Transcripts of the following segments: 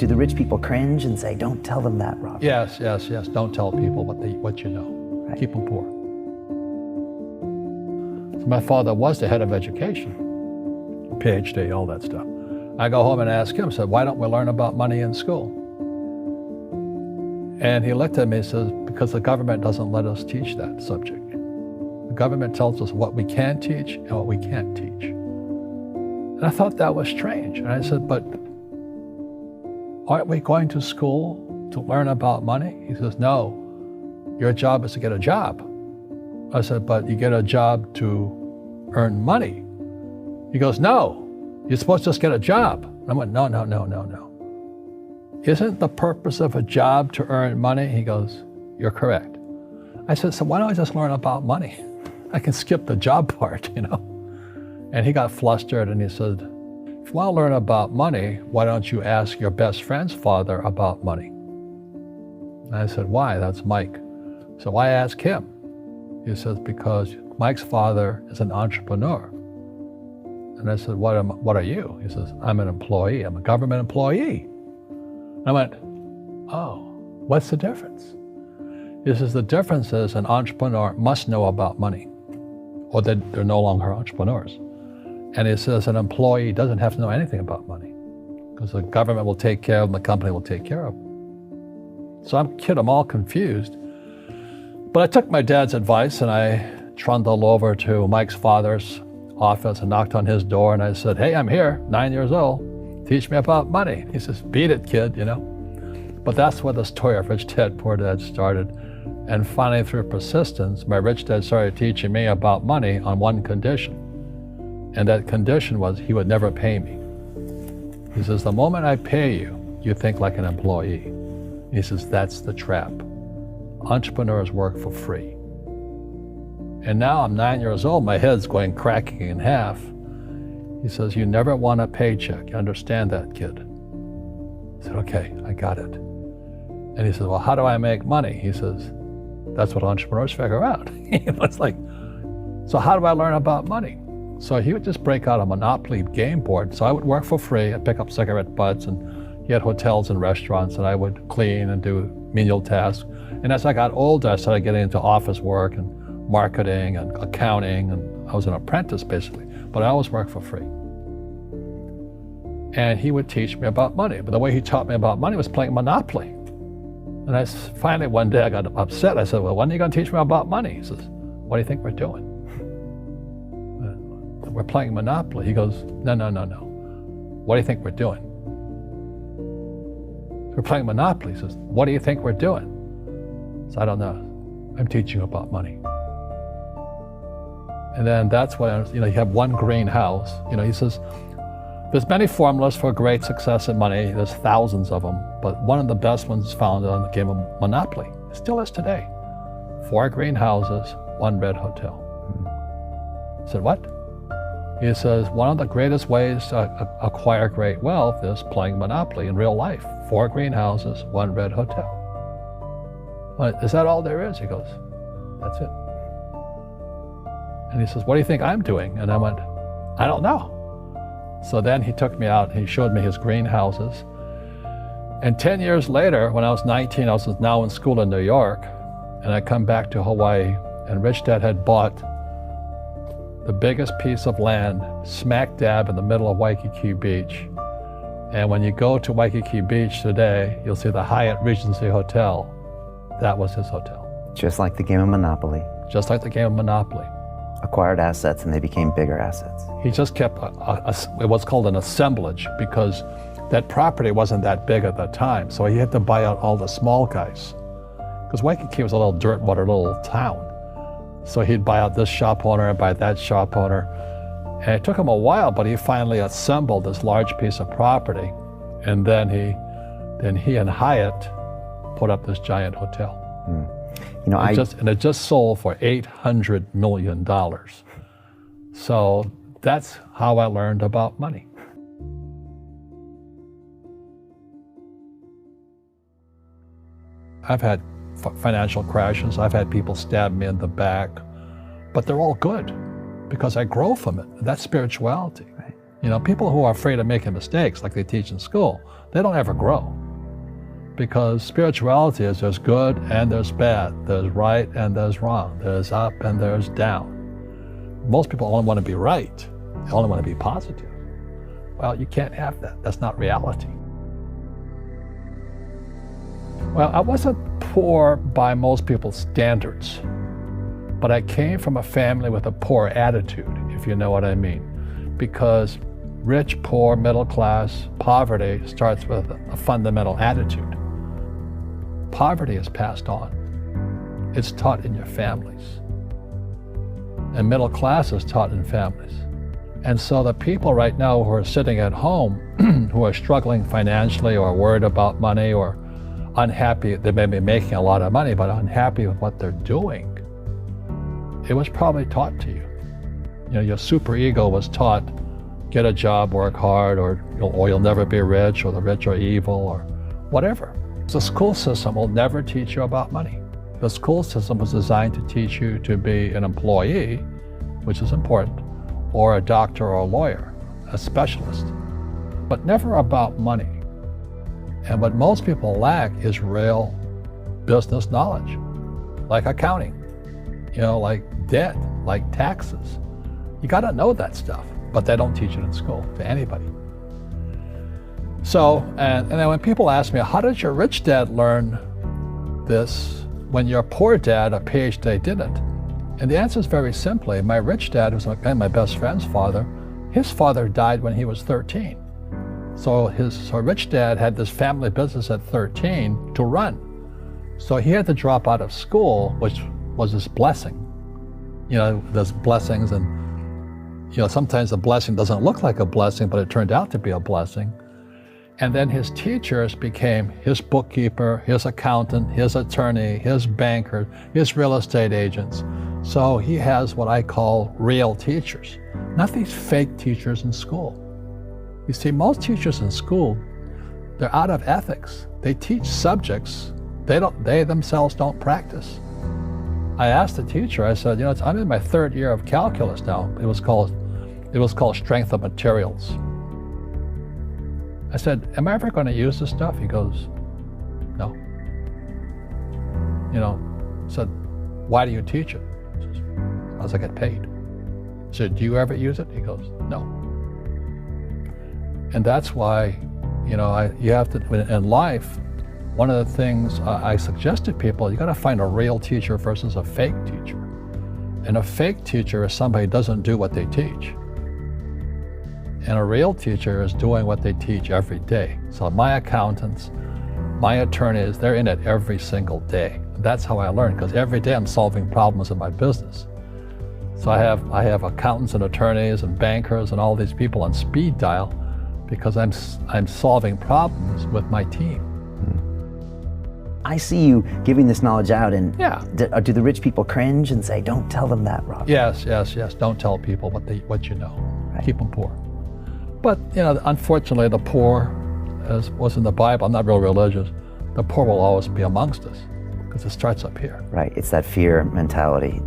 Do the rich people cringe and say, don't tell them that, Robert? Yes. Don't tell people what you know. Right. Keep them poor. So my father was the head of education, PhD, all that stuff. I go home and ask him, said, why don't we learn about money in school? And he looked at me and says, because the government doesn't let us teach that subject. The government tells us what we can teach and what we can't teach. And I thought that was strange. And I said, but aren't we going to school to learn about money? He says, no, your job is to get a job. I said, but you get a job to earn money. He goes, no, you're supposed to just get a job. And I went, no. Isn't the purpose of a job to earn money? He goes, you're correct. I said, so why don't I just learn about money? I can skip the job part, you know? And he got flustered and he said, if you want to learn about money, why don't you ask your best friend's father about money? And I said, why? That's Mike. So why ask him? He says, because Mike's father is an entrepreneur. And I said, what are you? He says, I'm an employee. I'm a government employee. I went, oh, what's the difference? He says, the difference is an entrepreneur must know about money, or they're no longer entrepreneurs. And he says an employee doesn't have to know anything about money, because the government will take care of them, the company will take care of them. So I'm all confused. But I took my dad's advice and I trundled over to Mike's father's office and knocked on his door and I said, hey, I'm here, 9 years old. Teach me about money. He says, beat it, kid, you know. But that's where the story of Rich Dad, Poor Dad started. And finally, through persistence, my rich dad started teaching me about money on one condition. And that condition was he would never pay me. He says, the moment I pay you, you think like an employee. He says, that's the trap. Entrepreneurs work for free. And now I'm 9 years old, my head's cracking in half. He says, you never want a paycheck. You understand that, kid? I said, okay, I got it. And he says, well, how do I make money? He says, that's what entrepreneurs figure out. It's like, so how do I learn about money? So he would just break out a Monopoly game board. So I would work for free. I'd pick up cigarette butts, and he had hotels and restaurants, and I would clean and do menial tasks. And as I got older, I started getting into office work and marketing and accounting, and I was an apprentice basically, but I always worked for free. And he would teach me about money, but the way he taught me about money was playing Monopoly. And finally one day I got upset. I said, well, when are you going to teach me about money? He says, what do you think we're doing? We're playing Monopoly. He goes, no. What do you think we're doing? We're playing Monopoly. He says, what do you think we're doing? So I don't know. I'm teaching you about money. And then that's when, you have one green house. He says, there's many formulas for great success in money. There's thousands of them, but one of the best ones is found on the game of Monopoly. It still is today. 4 green houses, 1 red hotel. I said, what? He says, one of the greatest ways to acquire great wealth is playing Monopoly in real life. 4 green houses, 1 red hotel. Well, is that all there is? He goes, that's it. And he says, what do you think I'm doing? And I went, I don't know. So then he took me out, he showed me his greenhouses. And 10 years later, when I was 19, I was now in school in New York, and I come back to Hawaii, and Rich Dad had bought the biggest piece of land smack dab in the middle of Waikiki Beach. And when you go to Waikiki Beach today, you'll see the Hyatt Regency Hotel. That was his hotel. Just like the game of Monopoly. Just like the game of Monopoly. Acquired assets and they became bigger assets. He just kept what's called an assemblage, because that property wasn't that big at the time. So he had to buy out all the small guys. Because Waikiki was a little dirtwater little town. So he'd buy out this shop owner and buy that shop owner. And it took him a while, but he finally assembled this large piece of property. And then he and Hyatt put up this giant hotel. It just sold for $800 million. So that's how I learned about money. I've had financial crashes. I've had people stab me in the back, but they're all good because I grow from it. That's spirituality. Right. People who are afraid of making mistakes, like they teach in school, they don't ever grow. Because spirituality is there's good and there's bad, there's right and there's wrong, there's up and there's down. Most people only want to be right, they only want to be positive. Well, you can't have that. That's not reality. Well, I wasn't poor by most people's standards, but I came from a family with a poor attitude, if you know what I mean. Because rich, poor, middle class, poverty starts with a fundamental attitude. Poverty is passed on. It's taught in your families. And middle class is taught in families. And so the people right now who are sitting at home, who are struggling financially or worried about money or unhappy, they may be making a lot of money, but unhappy with what they're doing, it was probably taught to you. Your superego was taught, get a job, work hard, or you'll never be rich, or the rich are evil, or whatever. The school system will never teach you about money. The school system was designed to teach you to be an employee, which is important, or a doctor or a lawyer, a specialist, but never about money. And what most people lack is real business knowledge, like accounting, like debt, like taxes. You got to know that stuff, but they don't teach it in school to anybody. So, and then when people ask me, how did your rich dad learn this when your poor dad, a PhD, didn't? And the answer is very simply, my rich dad, who's my best friend's father, his father died when he was 13. So his rich dad had this family business at 13 to run. So he had to drop out of school, which was his blessing. There's blessings, and sometimes the blessing doesn't look like a blessing, but it turned out to be a blessing. And then his teachers became his bookkeeper, his accountant, his attorney, his banker, his real estate agents. So he has what I call real teachers, not these fake teachers in school. You see, most teachers in school, they're out of ethics. They teach subjects they themselves don't practice. I asked the teacher, I said, I'm in my third year of calculus now. It was called strength of materials. I said, am I ever going to use this stuff? He goes, no. I said, why do you teach it? He says, because I get paid. I said, do you ever use it? He goes, no. And that's why, you have to, in life, one of the things I suggest to people, you got to find a real teacher versus a fake teacher. And a fake teacher is somebody who doesn't do what they teach. And a real teacher is doing what they teach every day. So my accountants, my attorneys, they're in it every single day. That's how I learn, because every day I'm solving problems in my business. So I have accountants and attorneys and bankers and all these people on speed dial because I'm solving problems with my team. I see you giving this knowledge out, and yeah. Do the rich people cringe and say, don't tell them that, Rob? Yes. Don't tell people what you know. Right. Keep them poor. But, unfortunately, the poor, as was in the Bible, I'm not real religious, the poor will always be amongst us because it starts up here. Right, it's that fear mentality.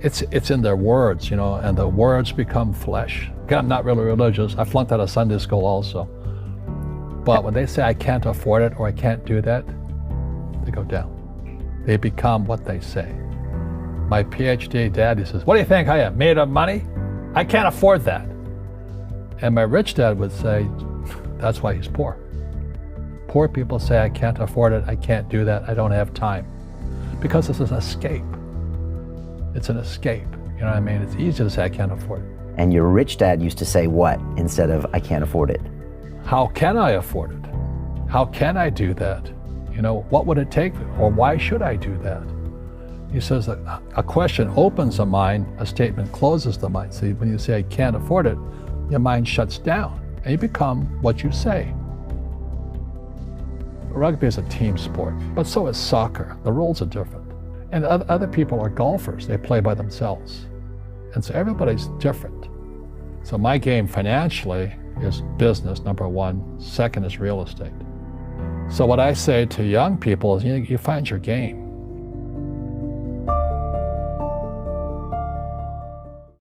It's in their words, and the words become flesh. Again, I'm not really religious. I flunked out of Sunday school also. But when they say I can't afford it or I can't do that, they go down. They become what they say. My PhD daddy says, what do you think I am, made of money? I can't afford that. And my rich dad would say, that's why he's poor. Poor people say, I can't afford it, I can't do that, I don't have time. Because it's an escape. It's an escape, you know what I mean? It's easy to say, I can't afford it. And your rich dad used to say what instead of, I can't afford it? How can I afford it? How can I do that? What would it take, or why should I do that? He says that a question opens the mind, a statement closes the mind. See, when you say, I can't afford it, your mind shuts down, and you become what you say. Rugby is a team sport, but so is soccer. The rules are different. And other people are golfers. They play by themselves. And so everybody's different. So my game financially is business, number one. Second is real estate. So what I say to young people is, you find your game.